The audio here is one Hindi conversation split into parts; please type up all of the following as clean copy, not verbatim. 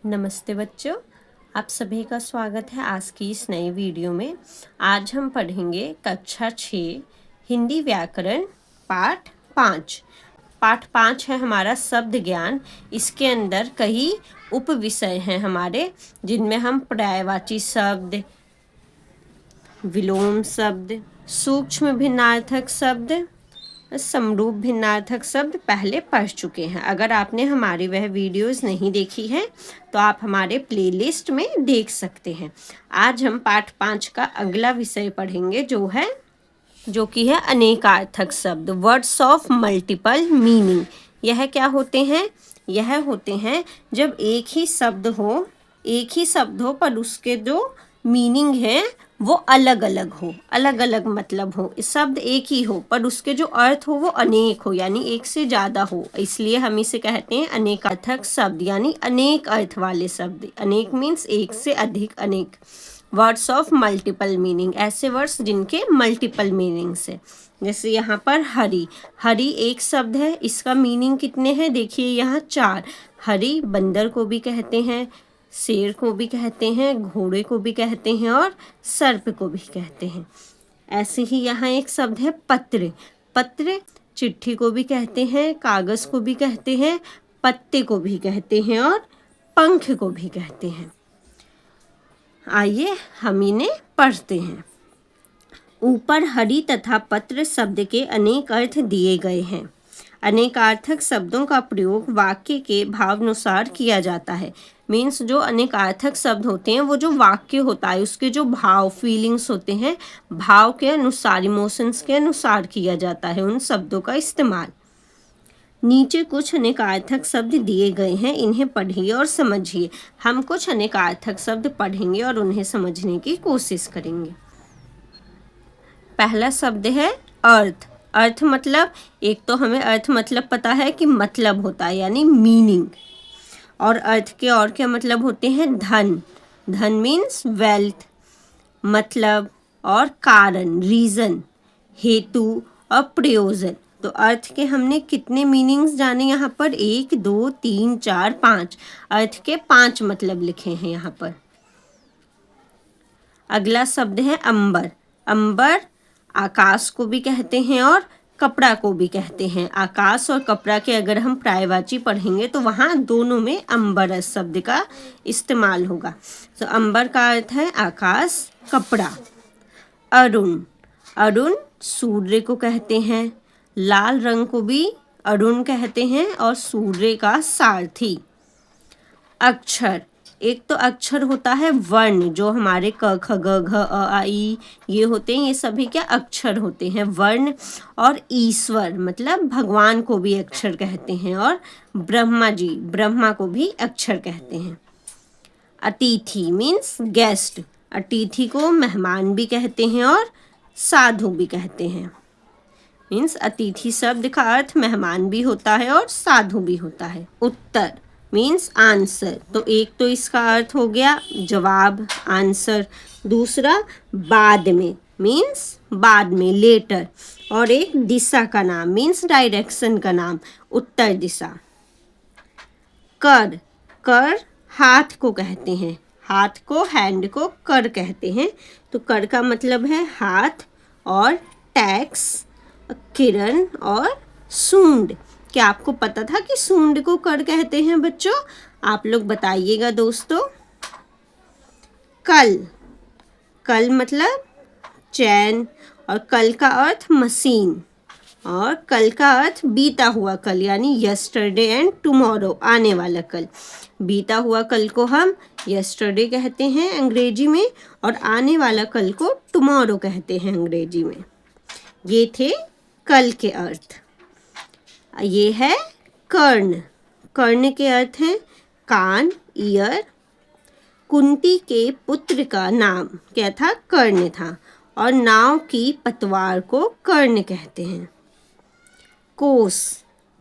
नमस्ते बच्चों, आप सभी का स्वागत है आज की इस नई वीडियो में। आज हम पढ़ेंगे कक्षा 6 हिंदी व्याकरण पाठ 5। पाठ 5 है हमारा शब्द ज्ञान। इसके अंदर कई उप विषय हैं हमारे, जिनमें हम पर्यायवाची शब्द, विलोम शब्द, सूक्ष्म भिन्नार्थक शब्द, समरूप भिन्नार्थक शब्द पहले पढ़ चुके हैं। अगर आपने हमारी वह वीडियोस नहीं देखी है तो आप हमारे प्लेलिस्ट में देख सकते हैं। आज हम पाठ 5 का अगला विषय पढ़ेंगे जो कि है अनेकार्थक शब्द, वर्ड्स ऑफ मल्टीपल मीनिंग। यह क्या होते हैं? यह होते हैं जब एक ही शब्द हो पर उसके जो मीनिंग है वो अलग अलग मतलब हो। शब्द एक ही हो पर उसके जो अर्थ हो वो अनेक हो, यानी एक से ज़्यादा हो। इसलिए हम इसे कहते हैं अनेकार्थक शब्द, यानी अनेक अर्थ वाले शब्द। अनेक मीन्स एक से अधिक, अनेक। वर्ड्स ऑफ मल्टीपल मीनिंग, ऐसे वर्ड्स जिनके मल्टीपल मीनिंग्स है। जैसे यहाँ पर हरी, हरी एक शब्द है, इसका मीनिंग कितने हैं? देखिए यहाँ 4। हरी बंदर को भी कहते हैं, शेर को भी कहते हैं, घोड़े को भी कहते हैं और सर्प को भी कहते हैं। ऐसे ही यहाँ एक शब्द है पत्र। पत्र चिट्ठी को भी कहते हैं, कागज़ को भी कहते हैं, पत्ते को भी कहते हैं और पंख को भी कहते हैं। आइए हम इन्हें पढ़ते हैं। ऊपर हरि तथा पत्र शब्द के अनेक अर्थ दिए गए हैं। अनेकार्थक शब्दों का प्रयोग वाक्य के भावानुसार किया जाता है। मीन्स जो अनेकार्थक शब्द होते हैं वो जो वाक्य होता है उसके जो भाव, फीलिंग्स होते हैं, भाव के अनुसार, इमोशंस के अनुसार किया जाता है उन शब्दों का इस्तेमाल। नीचे कुछ अनेकार्थक शब्द दिए गए हैं, इन्हें पढ़िए और समझिए। हम कुछ अनेकार्थक शब्द पढ़ेंगे और उन्हें समझने की कोशिश करेंगे। पहला शब्द है अर्थ। अर्थ मतलब, एक तो हमें अर्थ मतलब पता है कि मतलब होता है यानी मीनिंग, और अर्थ के और क्या मतलब होते हैं? धन। धन मीन्स वेल्थ। मतलब और कारण, रीज़न, हेतु और प्रयोजन। तो अर्थ के हमने कितने मीनिंग्स जाने यहाँ पर? 1 2 3 4 5। अर्थ के 5 मतलब लिखे हैं यहाँ पर। अगला शब्द है अंबर। अंबर आकाश को भी कहते हैं और कपड़ा को भी कहते हैं। आकाश और कपड़ा के अगर हम पर्यायवाची पढ़ेंगे तो वहाँ दोनों में अंबर शब्द का इस्तेमाल होगा। तो अंबर का अर्थ है आकाश, कपड़ा। अरुण, अरुण सूर्य को कहते हैं। लाल रंग को भी अरुण कहते हैं और सूर्य का सारथी। अक्षर, एक तो अक्षर होता है वर्ण, जो हमारे क ख ग घ अ आ ई ये होते हैं, ये सभी क्या अक्षर होते हैं, वर्ण। और ईश्वर मतलब भगवान को भी अक्षर कहते हैं, और ब्रह्मा जी, ब्रह्मा को भी अक्षर कहते हैं। अतिथि मीन्स गेस्ट। अतिथि को मेहमान भी कहते हैं और साधु भी कहते हैं। मीन्स अतिथि शब्द का अर्थ मेहमान भी होता है और साधु भी होता है। उत्तर मीन्स आंसर, तो एक तो इसका अर्थ हो गया जवाब, आंसर। दूसरा बाद में मीन्स बाद में, लेटर। और एक दिशा का नाम मीन्स डायरेक्शन का नाम, उत्तर दिशा। कर, कर हाथ को कहते हैं, हाथ को, हैंड को कर कहते हैं। तो कर का मतलब है हाथ। और टैक्स, किरण और सूंड। क्या आपको पता था कि सूंड को कर कहते हैं बच्चों? आप लोग बताइएगा दोस्तों। कल, कल मतलब चैन, और कल का अर्थ मशीन, और कल का अर्थ बीता हुआ कल, यानी यस्टरडे एंड टुमारो, आने वाला कल। बीता हुआ कल को हम यस्टरडे कहते हैं अंग्रेजी में, और आने वाला कल को टुमारो कहते हैं अंग्रेजी में। ये थे कल के अर्थ। ये है कर्ण। कर्ण के अर्थ हैं कान, ईयर। कुंती के पुत्र का नाम क्या था? कर्ण था। और नाव की पतवार को कर्ण कहते हैं। कोस,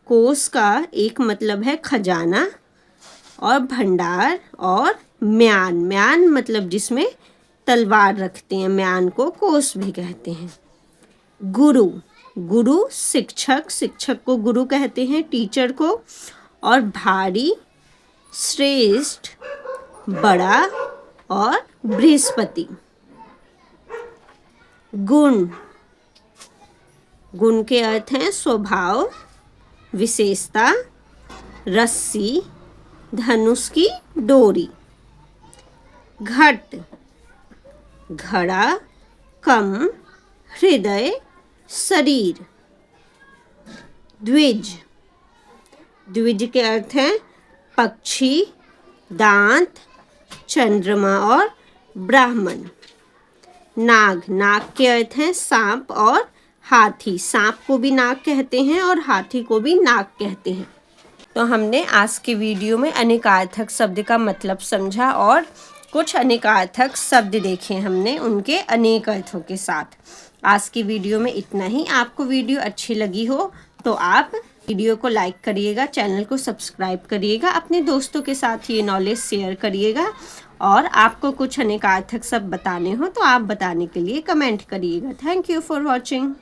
कोस का एक मतलब है खजाना और भंडार। और म्यान, म्यान मतलब जिसमें तलवार रखते हैं, म्यान को कोस भी कहते हैं। गुरु, गुरु शिक्षक, शिक्षक को गुरु कहते हैं, टीचर को। और भारी, श्रेष्ठ, बड़ा और बृहस्पति। गुण, गुण के अर्थ हैं स्वभाव, विशेषता, रस्सी, धनुष की डोरी। घट, घड़ा, कम, हृदय, शरीर। द्विज, द्विज के अर्थ हैं पक्षी, दांत, चंद्रमा और ब्राह्मण। नाग, नाग के अर्थ हैं सांप और हाथी। सांप को भी नाग कहते हैं और हाथी को भी नाग कहते हैं। तो हमने आज की वीडियो में अनेकार्थक शब्द का मतलब समझा और कुछ अनेकार्थक शब्द देखे हमने उनके अनेक अर्थों के साथ। आज की वीडियो में इतना ही। आपको वीडियो अच्छी लगी हो तो आप वीडियो को लाइक करिएगा, चैनल को सब्सक्राइब करिएगा, अपने दोस्तों के साथ ये नॉलेज शेयर करिएगा और आपको कुछ अनेकार्थक शब्द बताने हो तो आप बताने के लिए कमेंट करिएगा। Thank you for watching.